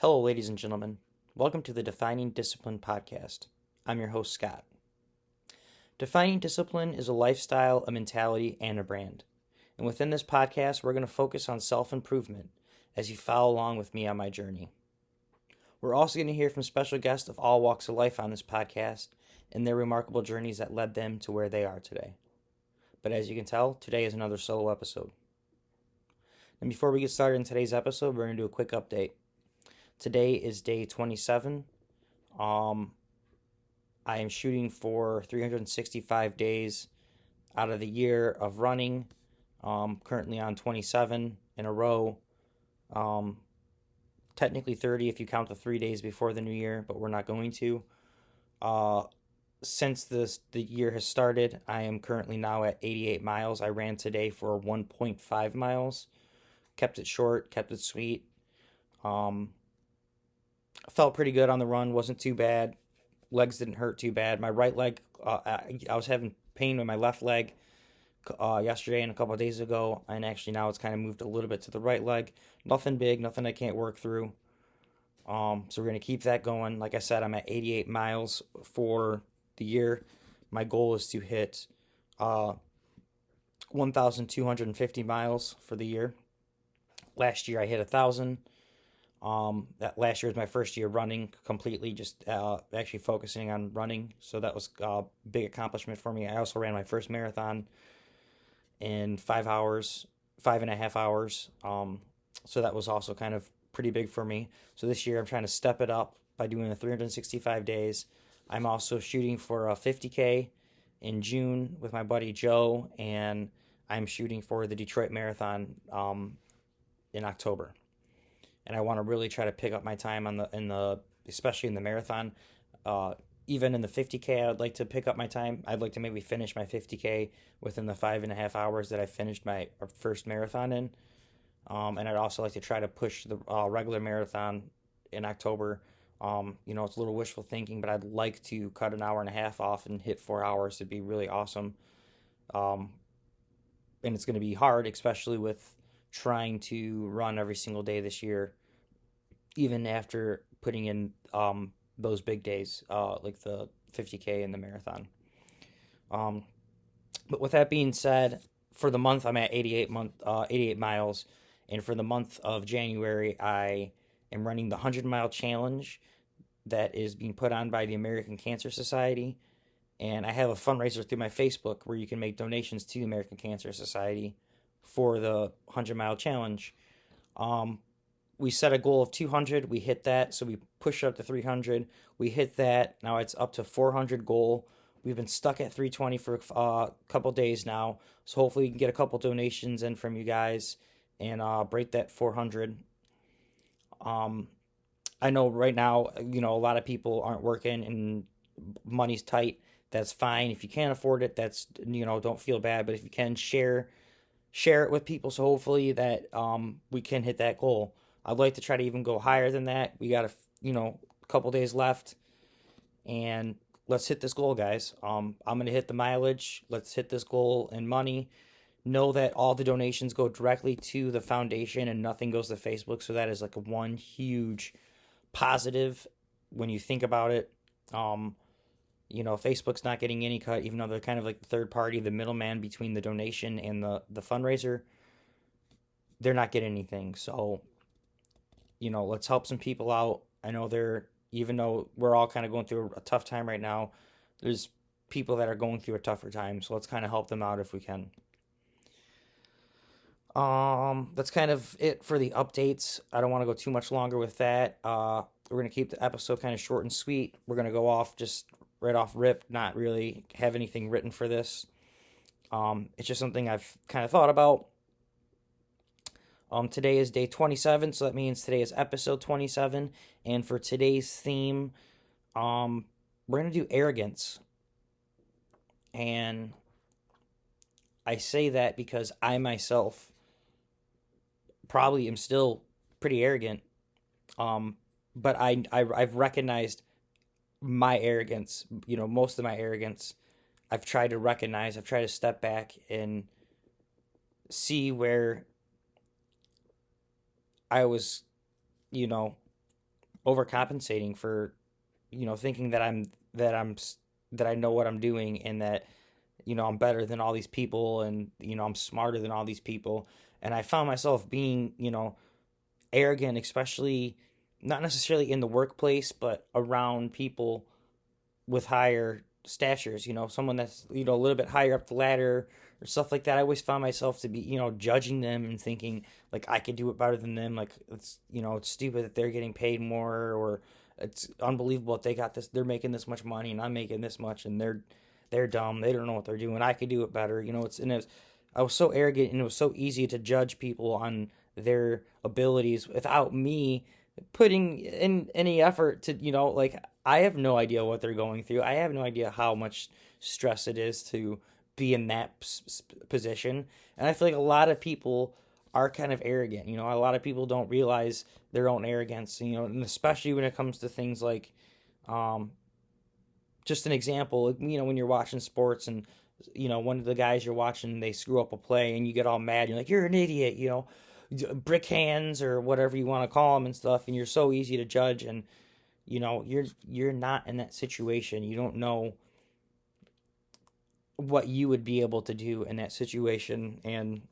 Hello, ladies and gentlemen. Welcome to the Defining Discipline podcast. I'm your host, Scott. Defining discipline is a lifestyle, a mentality, and a brand. And within this podcast, we're going to focus on self improvement as you follow along with me on my journey. We're also going to hear from special guests of all walks of life on this podcast and their remarkable journeys that led them to where they are today. But as you can tell, today is another solo episode. And before we get started in today's episode, we're going to do a quick update. Today is day 27. I am shooting for 365 days out of the year of running. Currently on 27 in a row. Technically 30 if you count the 3 days before the new year, but we're not going to. Since the year has started, I am currently now at 88 miles. I ran today for 1.5 miles. Kept it short, kept it sweet. Felt pretty good on the run, wasn't too bad. Legs didn't hurt too bad. My right leg, I was having pain with my left leg yesterday and a couple of days ago, and actually now it's kind of moved a little bit to the right leg. Nothing big, nothing I can't work through. So we're going to keep that going. Like I said, I'm at 88 miles for the year. My goal is to hit 1,250 miles for the year. Last year I hit 1,000. That last year was my first year running completely, just actually focusing on running. So that was a big accomplishment for me. I also ran my first marathon in 5.5 hours. So that was also kind of pretty big for me. So this year I'm trying to step it up by doing the 365 days. I'm also shooting for a 50K in June with my buddy Joe, and I'm shooting for the Detroit Marathon in October. And I want to really try to pick up my time especially in the marathon. Even in the 50K, I'd like to pick up my time. I'd like to maybe finish my 50K within the 5.5 hours that I finished my first marathon in. And I'd also like to try to push the regular marathon in October. It's a little wishful thinking, but I'd like to cut an hour and a half off and hit 4 hours. It'd be really awesome. And it's going to be hard, especially with trying to run every single day this year, even after putting in those big days, like the 50K and the marathon. But with that being said, for the month I'm at 88 miles, and for the month of January I am running the 100-mile challenge that is being put on by the American Cancer Society, and I have a fundraiser through my Facebook where you can make donations to the American Cancer Society for the 100-mile challenge. We set a goal of 200. We hit that, so we pushed up to 300. We hit that. Now it's up to 400 goal. We've been stuck at 320 for a couple days now, so hopefully we can get a couple donations in from you guys and break that 400. I know right now, a lot of people aren't working and money's tight. That's fine. If you can't afford it, that's, don't feel bad. But if you can, share it with people, so hopefully that we can hit that goal. I'd like to try to even go higher than that. We got a couple days left, and let's hit this goal, guys. I'm going to hit the mileage. Let's hit this goal in money. Know that all the donations go directly to the foundation and nothing goes to Facebook, so that is like one huge positive when you think about it. Facebook's not getting any cut, even though they're kind of like the third party, the middleman between the donation and the fundraiser. They're not getting anything. So, let's help some people out. I know even though we're all kind of going through a tough time right now, there's people that are going through a tougher time. So let's kind of help them out if we can. That's kind of it for the updates. I don't want to go too much longer with that. We're going to keep the episode kind of short and sweet. We're going to go off just right off rip, not really have anything written for this. It's just something I've kind of thought about. Today is day 27, so that means today is episode 27. And for today's theme, we're going to do arrogance. And I say that because I myself probably am still pretty arrogant. But I've recognized my arrogance, most of my arrogance. I've tried to step back and see where I was, overcompensating for, thinking that I know what I'm doing, and that, I'm better than all these people, and, I'm smarter than all these people. And I found myself being, arrogant, especially not necessarily in the workplace, but around people with higher statures, someone that's, a little bit higher up the ladder or stuff like that. I always found myself to be, judging them and thinking like I could do it better than them. Like it's stupid that they're getting paid more, or it's unbelievable that they got this, they're making this much money and I'm making this much, and they're dumb. They don't know what they're doing. I could do it better. I was so arrogant, and it was so easy to judge people on their abilities without me putting in any effort to, like, I have no idea what they're going through. I have no idea how much stress it is to be in that position. And I feel like a lot of people are kind of arrogant. A lot of people don't realize their own arrogance, and especially when it comes to things like, just an example, when you're watching sports and, one of the guys you're watching, they screw up a play and you get all mad. You're like, you're an idiot, brick hands or whatever you want to call them and stuff. And you're so easy to judge. And, you're not in that situation. You don't know what you would be able to do in that situation. And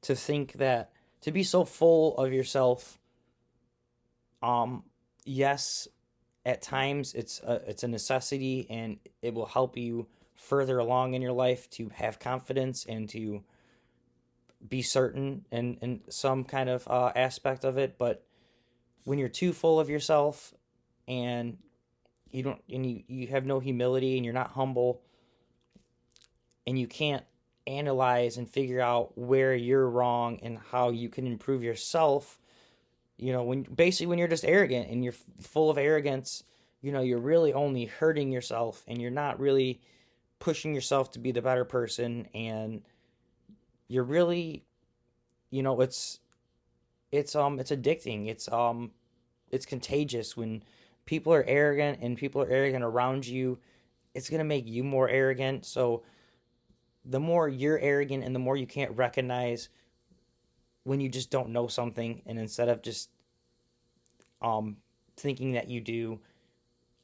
to think that, to be so full of yourself, yes, at times it's a necessity, and it will help you further along in your life to have confidence and to be certain in some kind of aspect of it. But when you're too full of yourself, and you have no humility, and you're not humble, and you can't analyze and figure out where you're wrong and how you can improve yourself, when you're just arrogant and you're full of arrogance, you're really only hurting yourself, and you're not really pushing yourself to be the better person. And you're really, it's addicting. It's contagious when people are arrogant, and people are arrogant around you. It's going to make you more arrogant. So the more you're arrogant, and the more you can't recognize when you just don't know something, and instead of just thinking that you do,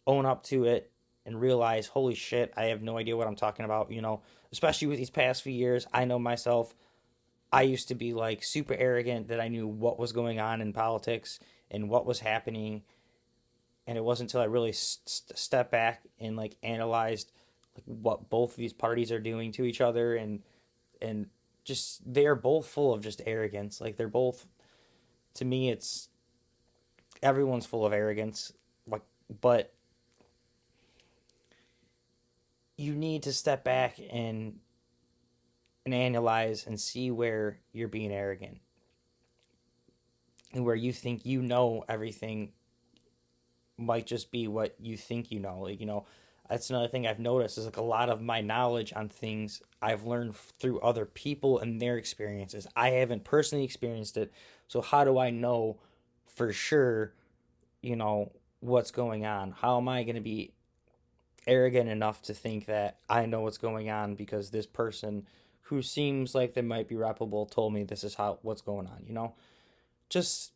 own up to it and realize, holy shit, I have no idea what I'm talking about. Especially with these past few years, I know myself. I used to be like super arrogant that I knew what was going on in politics and what was happening. And it wasn't until I really stepped back and like analyzed like what both of these parties are doing to each other, and just, they're both full of just arrogance. Like, they're both, to me, it's, everyone's full of arrogance. Like, but you need to step back and analyze and see where you're being arrogant, and where you think everything might just be what you think Like, that's another thing I've noticed, is like a lot of my knowledge on things I've learned through other people and their experiences. I haven't personally experienced it. So how do I know for sure, what's going on? How am I going to be arrogant enough to think that I know what's going on because this person who seems like they might be reputable told me this is what's going on? Just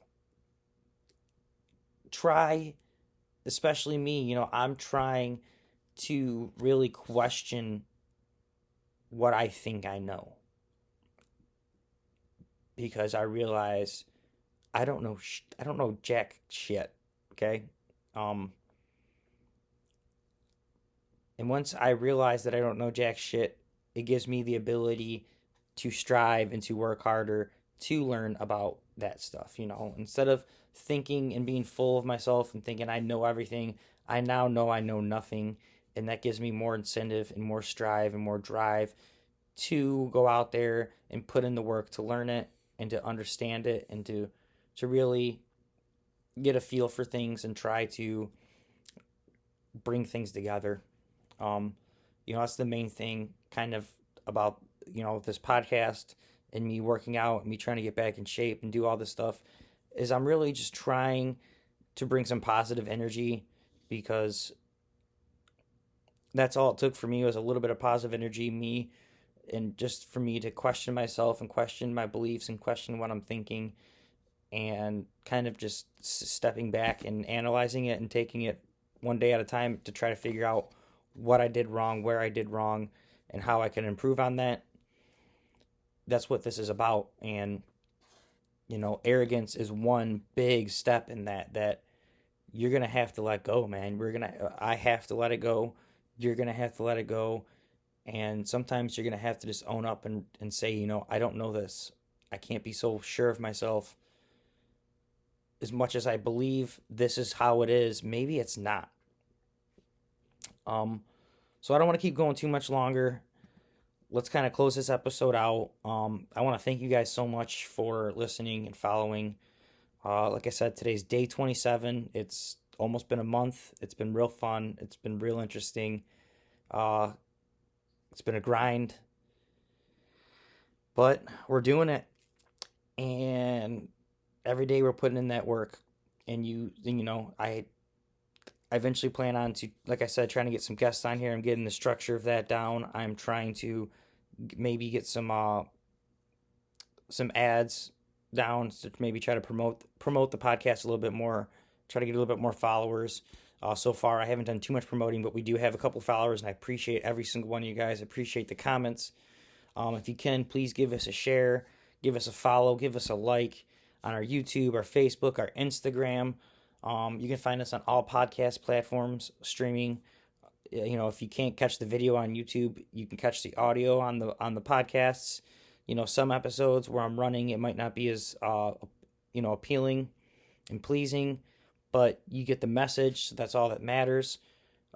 try, especially me, I'm trying to really question what I think I know, because I realize I don't know jack shit. Okay. And once I realize that I don't know jack shit, it gives me the ability to strive and to work harder to learn about that stuff. Instead of thinking and being full of myself and thinking I know everything, I now know I know nothing. And that gives me more incentive and more strive and more drive to go out there and put in the work to learn it and to understand it, and to really get a feel for things and try to bring things together. That's the main thing kind of about, this podcast and me working out and me trying to get back in shape and do all this stuff, is I'm really just trying to bring some positive energy, because that's all it took for me, was a little bit of positive energy, and just for me to question myself and question my beliefs and question what I'm thinking, and kind of just stepping back and analyzing it and taking it one day at a time to try to figure out what I did wrong, where I did wrong, and how I can improve on that. That's what this is about. And, arrogance is one big step in that you're going to have to let go, man. I have to let it go. You're going to have to let it go. And sometimes you're going to have to just own up and say, I don't know this. I can't be so sure of myself. As much as I believe this is how it is, maybe it's not. So I don't want to keep going too much longer. Let's kind of close this episode out. I want to thank you guys so much for listening and following. Like I said, today's day 27. It's almost been a month. It's been real fun. It's been real interesting. It's been a grind. But we're doing it. And every day we're putting in that work. And I eventually plan on to, like I said, trying to get some guests on here. I'm getting the structure of that down. I'm trying to maybe get some ads down to maybe try to promote the podcast a little bit more, try to get a little bit more followers. So far, I haven't done too much promoting, but we do have a couple followers, and I appreciate every single one of you guys. I appreciate the comments. If you can, please give us a share, give us a follow, give us a like on our YouTube, our Facebook, our Instagram. You can find us on all podcast platforms, streaming. If you can't catch the video on YouTube, you can catch the audio on the podcasts. Some episodes where I'm running, it might not be as appealing and pleasing, but you get the message. So that's all that matters.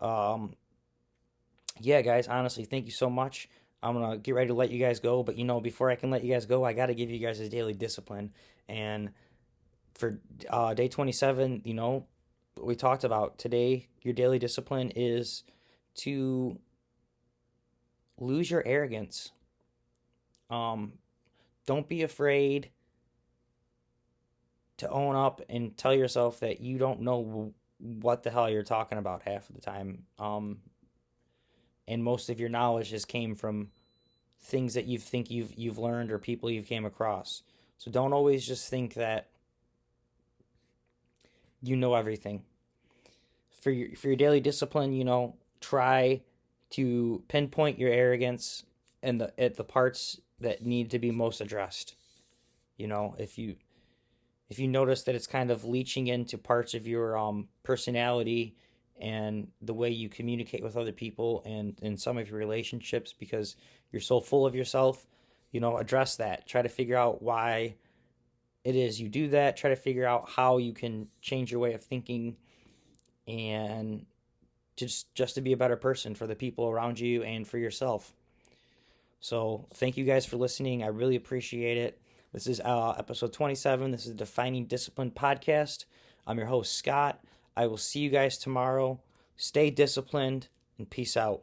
Yeah, guys, honestly, thank you so much. I'm going to get ready to let you guys go, but before I can let you guys go, I got to give you guys a daily discipline. And for day 27, what we talked about today, your daily discipline is to lose your arrogance. Don't be afraid to own up and tell yourself that you don't know what the hell you're talking about half of the time. And most of your knowledge has came from things that you've learned or people you've came across. So don't always just think that you know everything. For your daily discipline, try to pinpoint your arrogance and at the parts that need to be most addressed. If you notice that it's kind of leaching into parts of your personality and the way you communicate with other people and in some of your relationships because you're so full of yourself, address that. Try to figure out why it is you do that. Try to figure out how you can change your way of thinking and just to be a better person for the people around you and for yourself. So thank you guys for listening. I really appreciate it. This is episode 27. This is the Defining Discipline podcast. I'm your host, Scott. I will see you guys tomorrow. Stay disciplined and peace out.